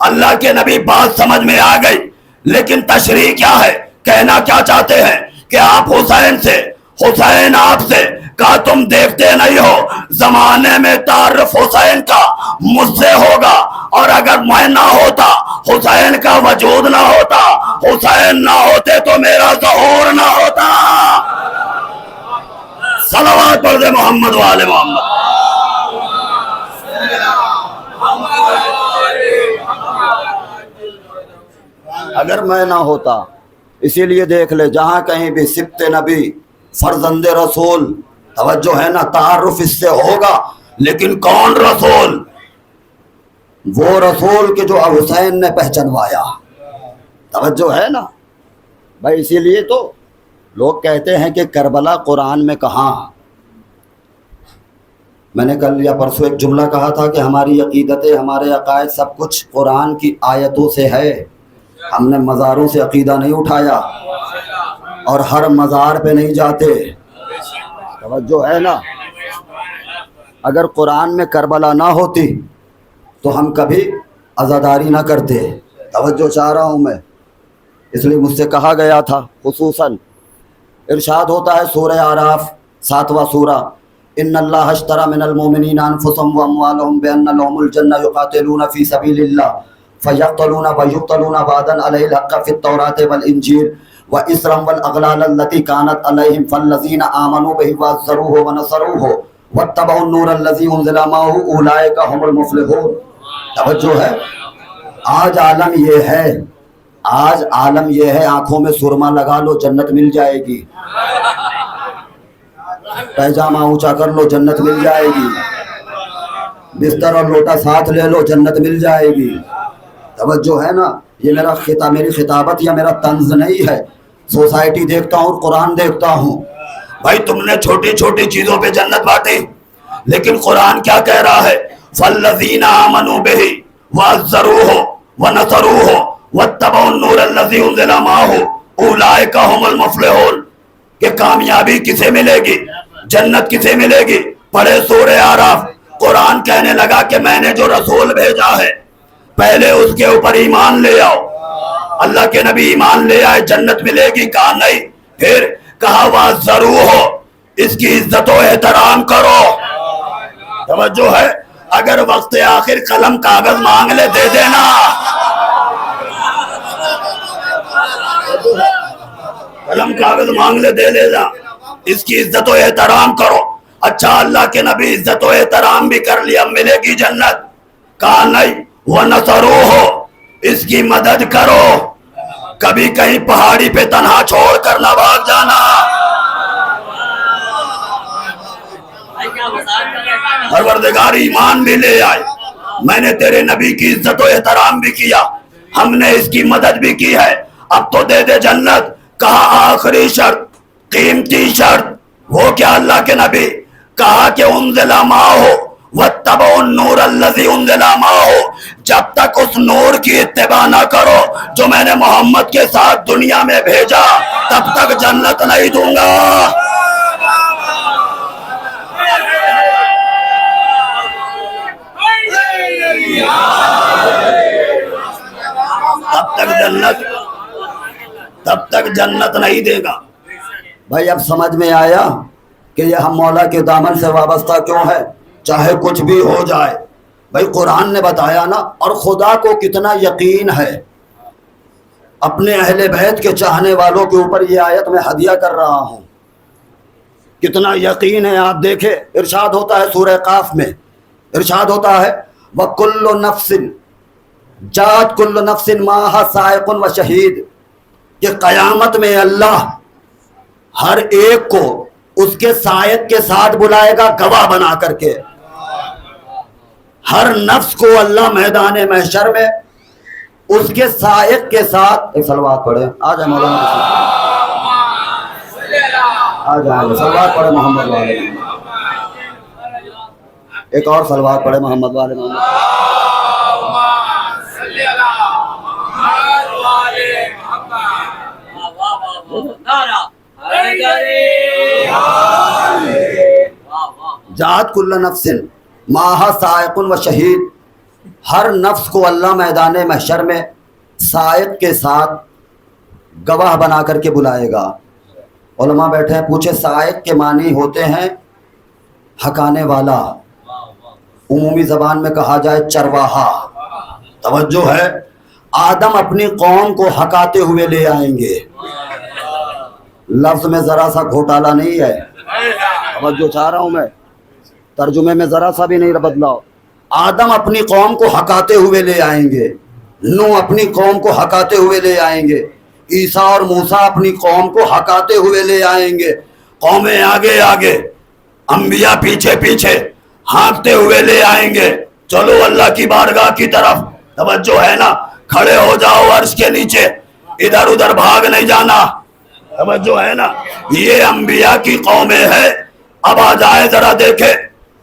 Speaker 2: اللہ کے نبی بات سمجھ میں آ گئی، لیکن تشریح کیا ہے؟ کہنا کیا چاہتے ہیں کہ آپ حسین سے، حسین آپ سے۔ کہا تم دیکھتے نہیں ہو، زمانے میں تعارف حسین کا مجھ سے ہوگا، اور اگر میں نہ ہوتا، حسین کا وجود نہ ہوتا، حسین نہ ہوتے تو میرا ظہور نہ ہوتا۔ صلوات پڑھ دے محمد و آل محمد۔
Speaker 1: اگر میں نہ ہوتا، اسی لیے دیکھ لے جہاں کہیں بھی سبت نبی، فرزند رسول، توجہ ہے نا، تعارف اس سے ہوگا،
Speaker 2: لیکن کون رسول؟
Speaker 1: وہ رسول کے جو حسین نے پہچنوایا، توجہ ہے نا بھائی۔ اسی لیے تو لوگ کہتے ہیں کہ کربلا قرآن میں کہاں؟ میں نے کل یا پرسوں ایک جملہ کہا تھا کہ ہماری عقیدتیں، ہمارے عقائد سب کچھ قرآن کی آیتوں سے ہے، ہم نے مزاروں سے عقیدہ نہیں اٹھایا اور ہر مزار پہ نہیں جاتے، توجہ ہے نا۔ اگر قرآن میں کربلا نہ ہوتی تو ہم کبھی عزاداری نہ کرتے، توجہ چاہ رہا ہوں میں، اس لیے مجھ سے کہا گیا تھا خصوصاً، ارشاد ہوتا ہے سورہ اعراف 7واں سورہ، ان اللہ اشترى من المؤمنین انفسهم واموالهم بان لهم الجنہ یقاتلون فی سبیل اللہ فیقتلون ویقتلون وعدا علیہ الحق فی التوراۃ والانجیل واسرا والاغلال التي كانت علیہم فالذین آمنوا به وعزروه ونصروه واتبعوا النور الذي انزل معه اولئک هم المفلحون۔ توجہ ہے، آج عالم یہ ہے، آج عالم یہ ہے، آنکھوں میں سرما لگا لو جنت مل جائے گی، پیجامہ اونچا کر لو جنت مل جائے گی، بستر اور لوٹا ساتھ لے لو جنت مل جائے گی، توجہ ہے نا۔ یہ میری خطابت یا میرا طنز نہیں ہے، سوسائٹی دیکھتا ہوں، قرآن دیکھتا ہوں۔
Speaker 2: بھائی تم نے چھوٹی چھوٹی چیزوں پہ جنت بانٹی، لیکن قرآن کیا کہہ رہا ہے؟ فالذین آمنوا بہ وعزروہ ونصروہ واتبعوا النور الذی انزل معہ اولئک هم المفلحون، کہ کامیابی کسے ملے گی، جنت کسے ملے گی؟ پڑھے سورہ اعراف۔ قرآن کہنے لگا کہ میں نے جو رسول بھیجا ہے پہلے اس کے اوپر ایمان لے آؤ۔ اللہ کے نبی ایمان لے آئے، جنت ملے گی؟ کہا نہیں۔ پھر کہا وَعَزَّرُوهُ، اس کی عزت و احترام کرو۔ توجہ ہے، اگر وقت آخر قلم کاغذ مانگ لے دے دینا، قلم کاغذ مانگ لے دے لینا، اس کی عزت و احترام کرو۔ اچھا اللہ کے نبی عزت و احترام بھی کر لیا، ملے گی جنت؟ کہا نہیں۔ وَنَصَرُوهُ، اس کی مدد کرو۔ کبھی کہیں پہاڑی پہ تنہا چھوڑ کر نہ بھاگ جانا. پروردگار ایمان بھی لے آئے, میں نے تیرے نبی کی عزت و احترام بھی کیا, ہم نے اس کی مدد بھی کی ہے, اب تو دے دے جنت. کہا آخری شرط, قیمتی شرط, وہ کیا اللہ کے نبی؟ کہا کہ انزل معہ واتبعوا النور الذی انزل معہ, جب تک اس نور کی اتباع نہ کرو جو میں نے محمد کے ساتھ دنیا میں بھیجا, تب تک جنت نہیں دوں گا. تب تک جنت نہیں دے گا.
Speaker 1: بھائی اب سمجھ میں آیا کہ یہ ہم مولا کے دامن سے وابستہ کیوں ہے, چاہے کچھ بھی ہو جائے. بھائی قرآن نے بتایا نا, اور خدا کو کتنا یقین ہے اپنے اہل بیت کے چاہنے والوں کے اوپر. یہ آیت میں ہدیہ کر رہا ہوں, کتنا یقین ہے آپ دیکھیں. ارشاد ہوتا ہے سورہ قاف میں, ارشاد ہوتا ہے وَكُلُّ نَفْسٍ جَاءَتْ كُلُّ نَفْسٍ مَعَهَا سَائِقٌ وَشَهِيدٌ, کہ قیامت میں اللہ ہر ایک کو اس کے سائق کے ساتھ بلائے گا, گواہ بنا کر کے. ہر نفس کو اللہ میدان محشر میں اس کے سائق کے ساتھ. ایک صلوات پڑھے, آ جائے مولانا, آ جائیں صلوات پڑھے محمد والے, ایک اور صلوات پڑھے محمد والے محمد. جات کل نفس ماہا سائق و شہید, ہر نفس کو اللہ میدان محشر میں سائق کے ساتھ گواہ بنا کر کے بلائے گا. علماء بیٹھے ہیں, پوچھے سائق کے معنی ہوتے ہیں ہکانے والا, عمومی زبان میں کہا جائے چرواہا. توجہ ہے, آدم اپنی قوم کو ہکاتے ہوئے لے آئیں گے. لفظ میں ذرا سا گھوٹالا نہیں ہے, توجہ چاہ رہا ہوں میں, ترجمے میں ذرا سا بھی نہیں بدلاؤ. آدم اپنی قوم کو ہکاتے ہوئے لے آئیں گے, نوح اپنی قوم کو ہکاتے ہوئے لے آئیں گے, عیسیٰ اور موسیٰ اپنی قوم کو ہکاتے ہوئے لے آئیں گے. قومیں آگے آگے, انبیاء پیچھے پیچھے ہانکتے ہوئے لے آئیں گے. چلو اللہ کی بارگاہ کی طرف. توجہ ہے نا, کھڑے ہو جاؤ عرش کے نیچے, ادھر ادھر بھاگ نہیں جانا. توجہ ہے نا, یہ انبیاء کی قومیں ہیں. اب آ جائے ذرا دیکھے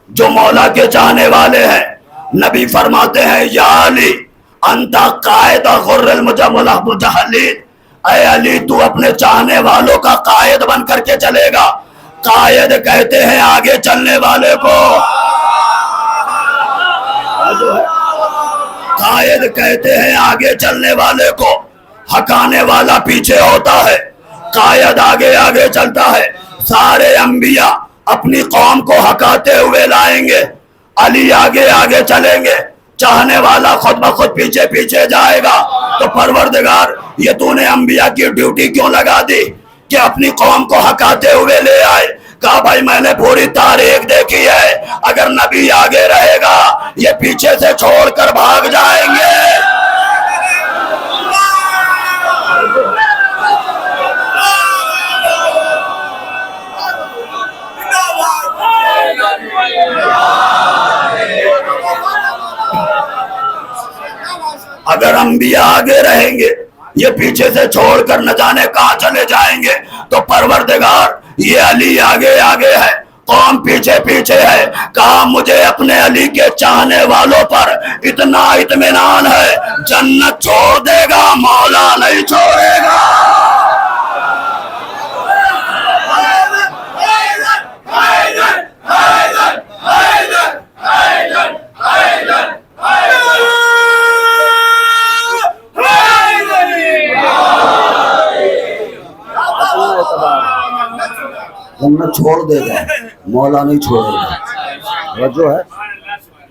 Speaker 1: جو مولا کے چاہنے والے ہیں. نبی فرماتے ہیں یا علی انت قائد غر المجہلین, اے علی تو اپنے چاہنے والوں کا قائد بن کر کے چلے گا. قائد کہتے ہیں آگے چلنے والے کو, قائد کہتے ہیں آگے چلنے والے کو, ہکانے والا پیچھے ہوتا ہے, قائد آگے آگے چلتا ہے. سارے انبیاء اپنی قوم کو ہکاتے ہوئے لائیں گے, علی آگے آگے چلیں گے, چاہنے والا خود بخود پیچھے پیچھے جائے گا. تو پروردگار یہ تو نے انبیاء کی ڈیوٹی کیوں لگا دی کہ اپنی قوم کو ہکاتے ہوئے لے آئے؟ کہا بھائی میں نے پوری تاریخ دیکھی ہے, اگر نبی آگے رہے گا یہ پیچھے سے چھوڑ کر بھاگ جائیں گے. اگر انبیاء آگے رہیں گے یہ پیچھے سے چھوڑ کر نہ جانے کہاں چلے جائیں گے. تو پروردگار یہ علی آگے آگے ہے, قوم پیچھے پیچھے ہے. کہا مجھے اپنے علی کے چاہنے والوں پر اتنا اطمینان ہے, جنت چھوڑ دے گا, مولا نہیں چھوڑے گا. جنت چھوڑ دے گا, مولا نہیں چھوڑے گا. جو ہے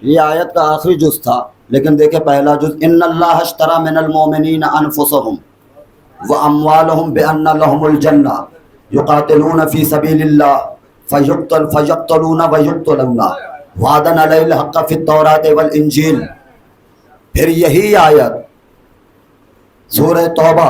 Speaker 1: یہ آیت کا آخری جز تھا, لیکن دیکھیں پہلا جز ان اللہ اشترى من المؤمنین انفسهم واموالهم بان لهم الجنہ یقاتلون فی سبیل اللہ فیقتلون ویقتلون وعدا علیہ الحق فی التوراۃ والانجیل. پھر یہی آیت سورہ توبہ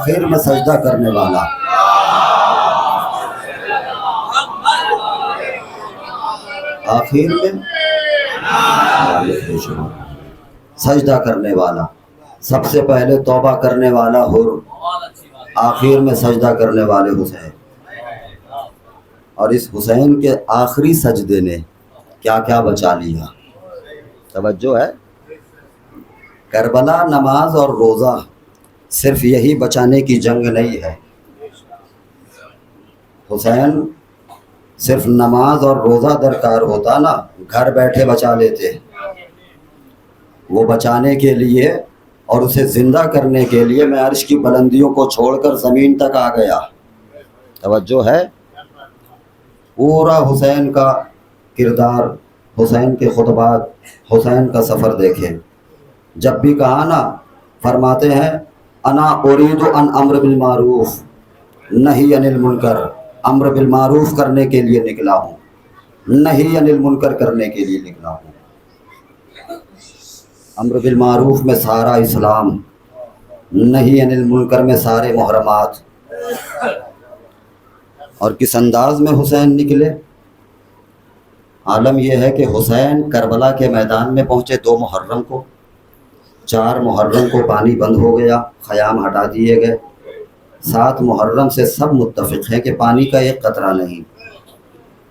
Speaker 1: آخر میں سجدہ کرنے والا، آخر میں سجدہ کرنے والا، سب سے پہلے توبہ کرنے والا حر، آخر میں سجدہ کرنے والے حسین۔ اور اس حسین کے آخری سجدے نے کیا کیا بچا لیا، توجہ ہے۔ کربلا نماز اور روزہ صرف یہی بچانے کی جنگ نہیں ہے، حسین صرف نماز اور روزہ درکار ہوتا نا، گھر بیٹھے بچا لیتے، وہ بچانے کے لیے اور اسے زندہ کرنے کے لیے میں عرش کی بلندیوں کو چھوڑ کر زمین تک آ گیا، توجہ ہے۔ پورا حسین کا کردار، حسین کے خطبات، حسین کا سفر دیکھیں، جب بھی کہا نا فرماتے ہیں انا اريد ان امر بالمعروف نہی عن المنکر، امر بالمعروف کرنے کے لیے نکلا ہوں، نہی عن المنکر کرنے کے لیے نکلا ہوں۔ امر بالمعروف میں سارا اسلام، نہی عن المنکر میں سارے محرمات۔ اور کس انداز میں حسین نکلے؟ عالم یہ ہے کہ حسین کربلا کے میدان میں پہنچے 2 محرم کو، 4 محرم کو پانی بند ہو گیا، خیام ہٹا دیے گئے، 7 محرم سے سب متفق ہیں کہ پانی کا ایک قطرہ نہیں۔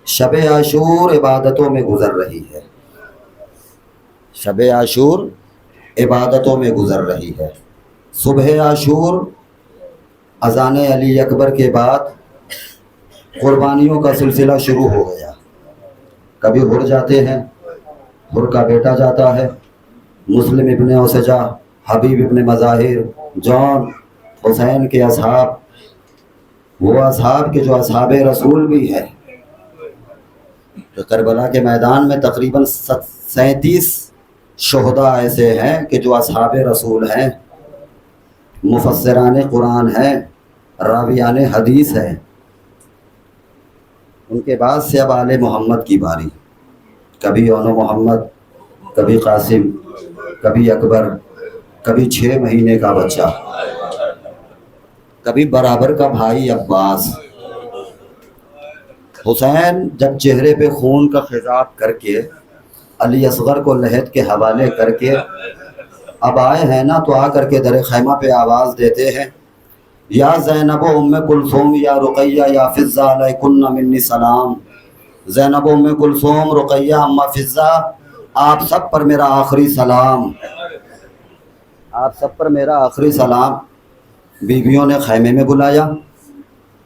Speaker 1: شب عاشور عبادتوں میں گزر رہی ہے، شب عاشور عبادتوں میں گزر رہی ہے۔ صبح عاشور اذان علی اکبر کے بعد قربانیوں کا سلسلہ شروع ہو گیا، کبھی حر جاتے ہیں، حر کا بیٹا جاتا ہے، مسلم ابن اوسجا، حبیب ابن مظاہر، جون، حسین کے اصحاب، وہ اصحاب کے جو اصحاب رسول بھی ہے۔ تو کربلا کے میدان میں تقریباً 37 شہداء ایسے ہیں کہ جو اصحاب رسول ہیں، مفسران قرآن ہیں، راویان حدیث ہیں۔ ان کے بعد سے اب آل محمد کی باری، کبھی اون محمد، کبھی قاسم، کبھی اکبر، کبھی 6 مہینے کا بچہ، کبھی برابر کا بھائی عباس۔ حسین جب چہرے پہ خون کا خضاب کر کے علی اصغر کو لحد کے حوالے کر کے اب آئے ہیں نا، تو آ کر کے در خیمہ پہ آواز دیتے ہیں یا زینب و ام کلثوم یا رقیہ یا فضہ علیکن منی سلام۔ زینب و ام کلثوم، رقیہ، اماں فضہ، آپ سب پر میرا آخری سلام، آپ سب پر میرا آخری سلام۔ بیویوں نے خیمے میں بلایا،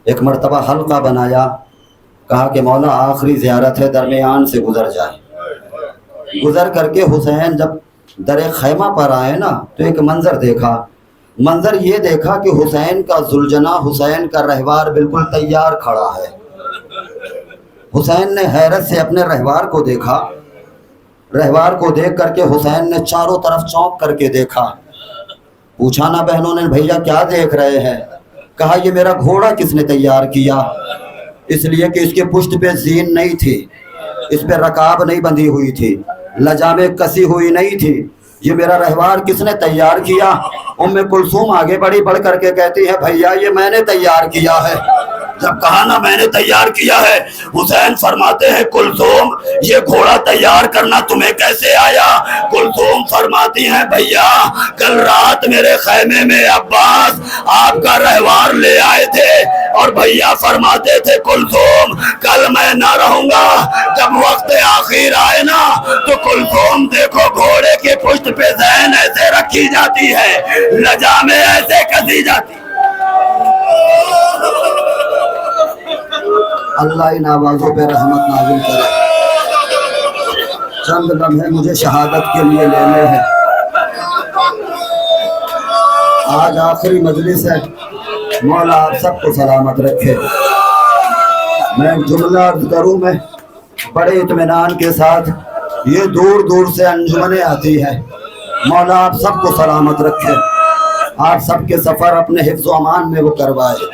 Speaker 1: ایک مرتبہ حلقہ بنایا، کہا کہ مولا آخری زیارت ہے، درمیان سے گزر جائے۔ گزر کر کے حسین جب در خیمہ پر آئے نا، تو ایک منظر دیکھا، منظر یہ دیکھا کہ حسین کا ذوالجناح، حسین کا رہوار بالکل تیار کھڑا ہے۔ حسین نے حیرت سے اپنے رہوار کو دیکھا، رہوار کو دیکھ کر کے حسین نے چاروں طرف چونک کر کے دیکھا، پوچھا نا بہنوں نے بھیا کیا دیکھ رہے ہیں؟ کہا یہ میرا گھوڑا کس نے تیار کیا؟ اس لیے کہ اس کے پشت پہ زین نہیں تھی، اس پہ رکاب نہیں بندھی ہوئی تھی، لجامیں کسی ہوئی نہیں تھی، یہ میرا رہوار کس نے تیار کیا؟ ام کلثوم آگے بڑی، بڑھ کر کے کہتی ہے بھیا یہ میں نے تیار کیا ہے۔
Speaker 2: جب کہا نا میں نے تیار کیا ہے، حسین فرماتے ہیں کلثوم یہ گھوڑا تیار کرنا تمہیں کیسے آیا؟ کلثوم فرماتی ہیں بھیا کل رات میرے خیمے میں عباس آپ کا رہوار لے آئے تھے، اور بھیا فرماتے تھے کلثوم کل میں نہ رہوں گا، جب وقت آخر آئے نا تو کلثوم دیکھو گھوڑے کے پشت پہ زین ایسے رکھی جاتی ہے، لجامیں ایسے کسی جاتی۔
Speaker 1: اللہ ان آوازوں پہ رحمت نازل کرے۔ چند لمحے مجھے شہادت کے لیے لینے ہیں، آج آخری مجلس ہے، مولا آپ سب کو سلامت رکھے۔ میں ایک جملہ عرض کروں، میں بڑے اطمینان کے ساتھ، یہ دور دور سے انجمنیں آتی ہیں، مولا آپ سب کو سلامت رکھے، آپ سب کے سفر اپنے حفظ و امان میں وہ کروائے۔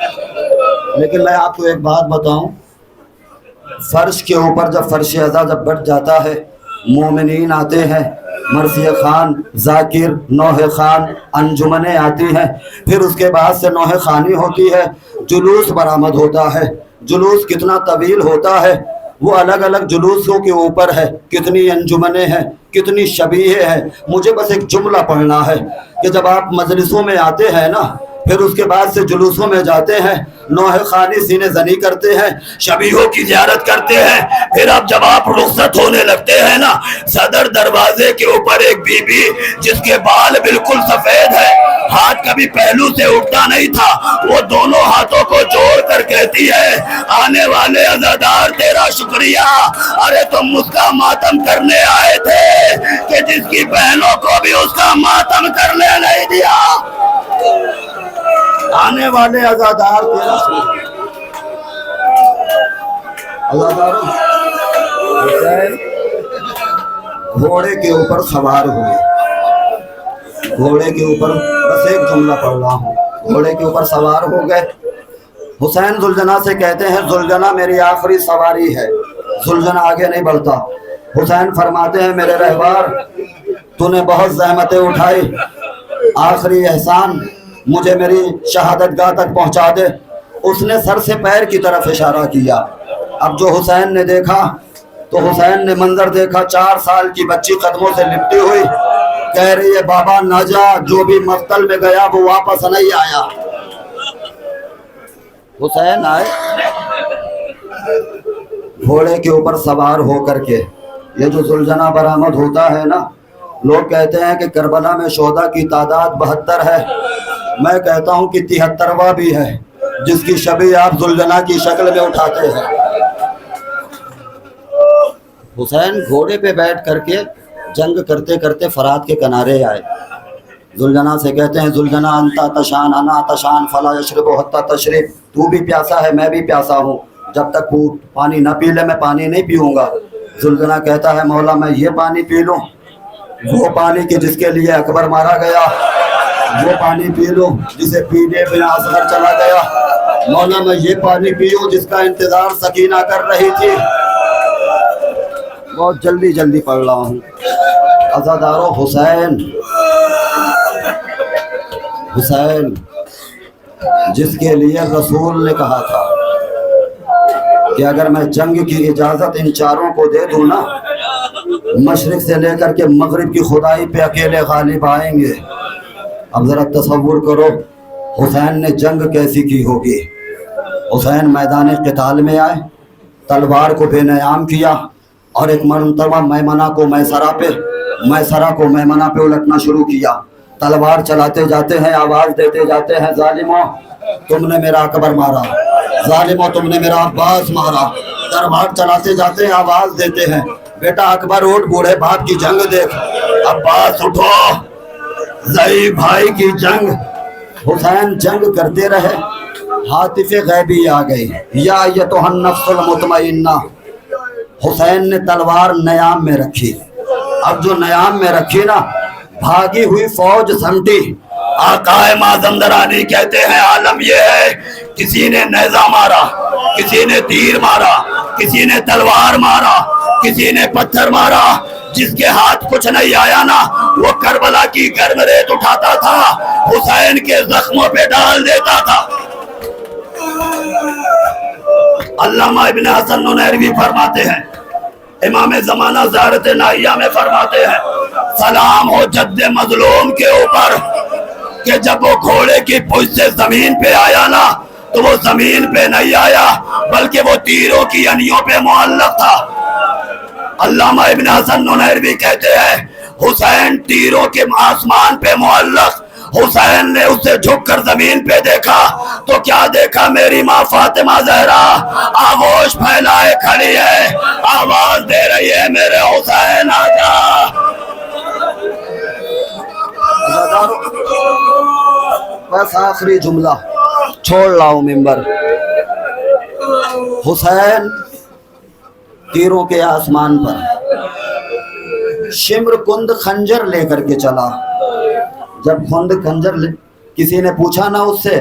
Speaker 1: لیکن میں آپ کو ایک بات بتاؤں، فرش کے اوپر جب فرش ازا جب بٹ جاتا ہے، مومنین آتے ہیں، مرثیہ خان، ذاکر، نوحہ خان، انجمنیں آتی ہیں، پھر اس کے بعد سے نوحہ خانی ہوتی ہے، جلوس برآمد ہوتا ہے۔ جلوس کتنا طویل ہوتا ہے وہ الگ الگ جلوسوں کے اوپر ہے، کتنی انجمنیں ہیں، کتنی شبیہیں ہیں۔ مجھے بس ایک جملہ پڑھنا ہے کہ جب آپ مجلسوں میں آتے ہیں نا، پھر اس کے بعد سے جلوسوں میں جاتے ہیں، نوحہ خانی سینے زنی کرتے ہیں،
Speaker 2: شبیہوں کی زیارت کرتے ہیں، پھر اب جب آپ رخصت ہونے لگتے ہیں نا، صدر دروازے کے اوپر ایک بی بی جس کے بال بالکل سفید ہے، ہاتھ کبھی پہلو سے اٹھتا نہیں تھا، وہ دونوں ہاتھوں کو جوڑ کر کہتی ہے آنے والے عزادار تیرا شکریہ، ارے تم اس کا ماتم کرنے آئے تھے کہ جس کی بہنوں کو بھی اس کا ماتم کرنے نہیں دیا۔
Speaker 1: آنے والے عزادار تیرا عزاداروں حسین گھوڑے کے اوپر سوار ہوئے، گھوڑے کے اوپر، بس ایک جملہ پڑھ رہا ہوں، گھوڑے کے اوپر سوار ہو گئے۔ حسین ذوالجناح سے کہتے ہیں ذوالجناح میری آخری سواری ہے۔ ذوالجناح آگے نہیں بڑھتا۔ حسین فرماتے ہیں میرے رہبار تو نے بہت زحمتیں اٹھائی، آخری احسان مجھے میری شہادت گاہ تک پہنچا دے۔ اس نے سر سے پیر کی طرف اشارہ کیا۔ اب جو حسین نے دیکھا تو حسین نے منظر دیکھا، 4 سال کی بچی قدموں سے لپٹی ہوئی، کہہ رہی ہے بابا نہ جا، جو بھی مقتل میں گیا وہ واپس نہیں آیا۔ حسین آئے گھوڑے کے اوپر سوار ہو کر کے۔ یہ جو ذوالجناح برآمد ہوتا ہے نا، لوگ کہتے ہیں کہ کربلا میں شہداء کی تعداد 72 ہے، میں کہتا ہوں کہ 73واں بھی ہے، جس کی شبیہ آپ ذوالجناح کی شکل میں اٹھاتے ہیں۔ حسین گھوڑے پہ بیٹھ کر کے جنگ کرتے کرتے فرات کے کنارے آئے۔ ذوالجناح سے کہتے ہیں ذوالجناح انت عطشان انا عطشان فلا یشرب حتی تشرب، تو بھی پیاسا ہے میں بھی پیاسا ہوں، جب تک تو پانی نہ پی لے میں پانی نہیں پیوں گا۔ ذوالجناح کہتا ہے مولا میں یہ پانی پی لوں، وہ پانی کہ جس کے لیے اکبر مارا گیا، وہ پانی پی لوں جسے پینے بنا اصغر چلا گیا، مولا میں یہ پانی پیوں جس کا انتظار سکینہ کر رہی تھی۔ بہت جلدی جلدی پڑھ رہا ہوں۔ عزادارو حسین، حسین جس کے لیے رسول نے کہا تھا کہ اگر میں جنگ کی اجازت ان چاروں کو دے دوں نا، مشرق سے لے کر کے مغرب کی خدائی پہ اکیلے غالب آئیں گے۔ اب ذرا تصور کرو حسین نے جنگ کیسی کی ہوگی۔ حسین میدان قتال میں آئے، تلوار کو بے نیام کیا، اور ایک مرتبہ میمنہ کو میسرہ پہ، میسرہ کو میمنہ پہ الٹنا شروع کیا۔ تلوار چلاتے جاتے ہیں، آواز دیتے جاتے ہیں ظالموں تم نے میرا اکبر مارا، ظالموں تم نے میرا عباس مارا۔ تلوار چلاتے جاتے ہیں، آواز دیتے ہیں بیٹا اکبر اٹھ، بوڑھے باپ کی جنگ دیکھ،
Speaker 2: عباس اٹھو، ضعیف بھائی کی جنگ۔
Speaker 1: حسین جنگ کرتے رہے، ہاتف غیبی آ گئی، یا ایتھا النفس المطمئنہ۔ حسین نے تلوار نیام میں رکھی، اب جو نیام میں رکھی نا، بھاگی ہوئی فوج سمٹی۔
Speaker 2: آقا مازندرانی کہتے ہیں عالم یہ ہے کسی نے نیزہ مارا، کسی نے تیر مارا، کسی نے تلوار مارا، کسی نے پتھر مارا، جس کے ہاتھ کچھ نہیں آیا نا وہ کربلا کی گرم ریت اٹھاتا تھا، حسین کے زخموں پہ ڈال دیتا تھا۔ علامہ ابن حسن نونیروی فرماتے ہیں، امام زمانہ زیارت نائیہ میں فرماتے ہیں سلام ہو جد مظلوم کے اوپر کہ جب وہ گھوڑے کی پشت سے زمین پہ آیا نا تو وہ زمین پہ نہیں آیا بلکہ وہ تیروں کی انیوں پہ معلق تھا۔ علامہ ابن حسن نونیروی کہتے ہیں حسین تیروں کے آسمان پہ معلق، حسین نے اسے جھک کر زمین پہ دیکھا تو کیا دیکھا، میری ماں فاطمہ زہرا آغوش پھیلائے کھڑی ہے، آواز دے رہی ہے میرے حسین آجا۔
Speaker 1: بس آخری جملہ چھوڑ رہا ہوں ممبر۔ حسین تیروں کے آسمان پر شمر کند خنجر لے کر کے چلا۔ جب کند خنجر کسی نے پوچھا نا اس سے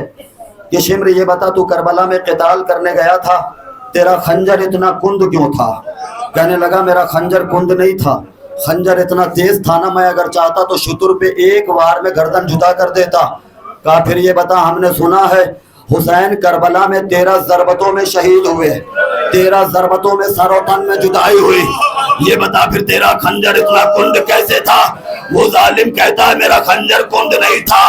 Speaker 1: کہ شمر یہ بتا تو کربلا میں قتال کرنے گیا تھا، تیرا خنجر اتنا کند کیوں تھا؟ کہنے لگا میرا خنجر کند نہیں تھا، خنجر اتنا تیز تھا نا، میں اگر چاہتا تو شتر پہ ایک وار میں گردن جدا کر دیتا۔ کہا پھر یہ بتا، ہم نے سنا ہے حسین کربلا میں 13 ضربتوں میں شہید ہوئے، 13 ضربتوں میں سر و تن میں جدائی ہوئی، یہ بتا پھر تیرا خنجر اتنا کند کیسے تھا؟ وہ ظالم کہتا ہے میرا خنجر کند نہیں تھا،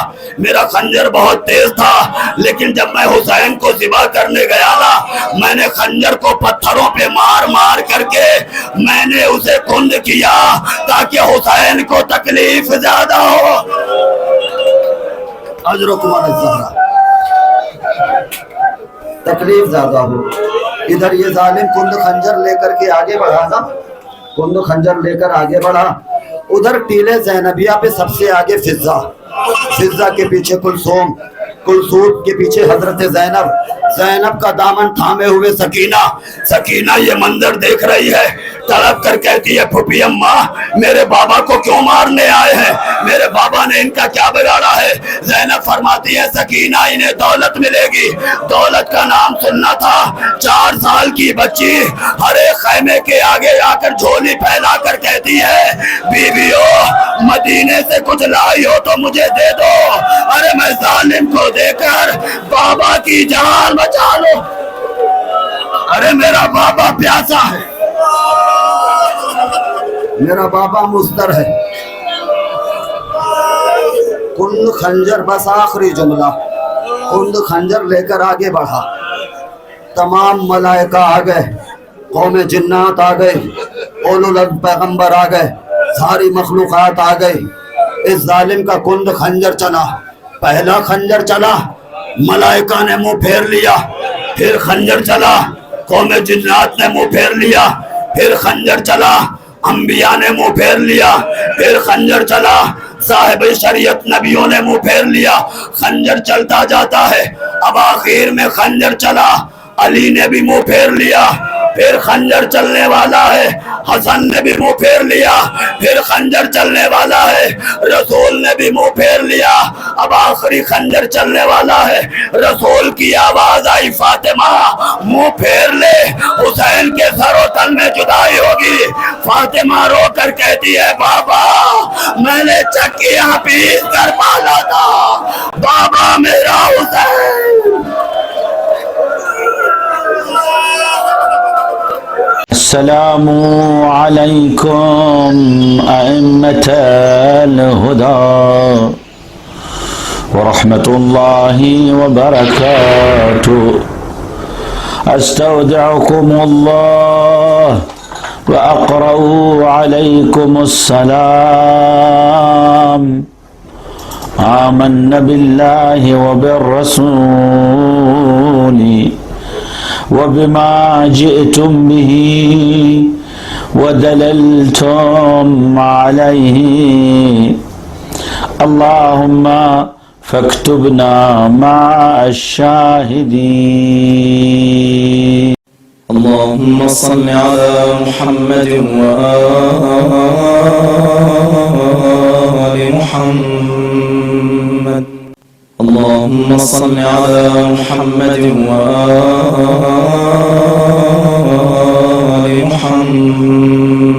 Speaker 1: میرا خنجر بہت تیز تھا، لیکن جب میں حسین کو ذبح کرنے گیا نا، میں نے خنجر کو پتھروں پہ مار مار کر کے میں نے اسے کند کیا تاکہ حسین کو تکلیف زیادہ ہو۔ اجرکم علی الزہرا، تکلیف زیادہ ہو۔ ادھر یہ ظالم کند خنجر لے کر کے آگے بڑھا نا، کند خنجر لے کر آگے بڑھا، ادھر ٹیلے زینبیہ پہ سب سے آگے فضہ، فضہ کے پیچھے کلثوم، کلثوم کے پیچھے حضرت زینب، زینب کا دامن تھامے ہوئے سکینہ، سکینہ یہ منظر دیکھ رہی ہے، تڑپ کر کہتی ہے پھوپھی اماں میرے بابا کو کیوں مارنے آئے ہیں، میرے بابا نے ان کا کیا بگاڑا ہے؟ زینب فرماتی ہے سکینہ انہیں دولت ملے گی، دولت کا نام سننا تھا۔ 4 سال کی بچی ہر ایک خیمے کے آگے آ کر جھولی پھیلا کر کہتی ہے بیویو مدینے سے کچھ لائی ہو تو مجھے دے دو، ارے میں ظالم کو دے کر بابا کی جان بچا لو، ارے میرا بابا پیاسا ہے، میرا بابا مضطر ہے۔ کند خنجر، بس آخری جملہ، کند خنجر لے کر آگے بڑھا، تمام ملائکہ آ گئے، قوم جنات آ گئے، اولو العزم پیغمبر آ گئے، ساری مخلوقات آ گئی، اس ظالم کا کند خنجر چلا، پہلا خنجر چلا، ملائکہ نے منہ پھیر لیا، پھر خنجر چلا، قوم جنات نے منہ پھیر لیا، پھر خنجر چلا، انبیاء نے منہ پھیر لیا، پھر خنجر چلا، صاحب شریعت نبیوں نے منہ پھیر لیا، خنجر چلتا جاتا ہے، اب آخر میں خنجر چلا، علی نے بھی منہ پھیر لیا، پھر خنجر چلنے والا ہے، حسن نے بھی منہ پھیر لیا، پھر خنجر چلنے والا ہے، رسول نے بھی منہ پھیر لیا، اب آخری خنجر چلنے والا ہے، رسول کی آواز آئی فاطمہ منہ پھیر لے، حسین کے سر و تن میں جدائی ہوگی۔ فاطمہ رو کر کہتی ہے بابا میں نے چکیاں پیس کر پالا تھا، بابا میرا حسین۔
Speaker 3: السلام علیکم ائمة الہدی ورحمۃ اللہ وبرکاتہ، استودعکم اللہ واقرأ علیکم السلام، آمنا باللہ وبالرسول وبما جئتم به ودللتم عليه، اللهم فاكتبنا مع الشاهدين۔
Speaker 4: اللهم صل على محمد وآل محمد، اللهم صل على محمد وآل محمد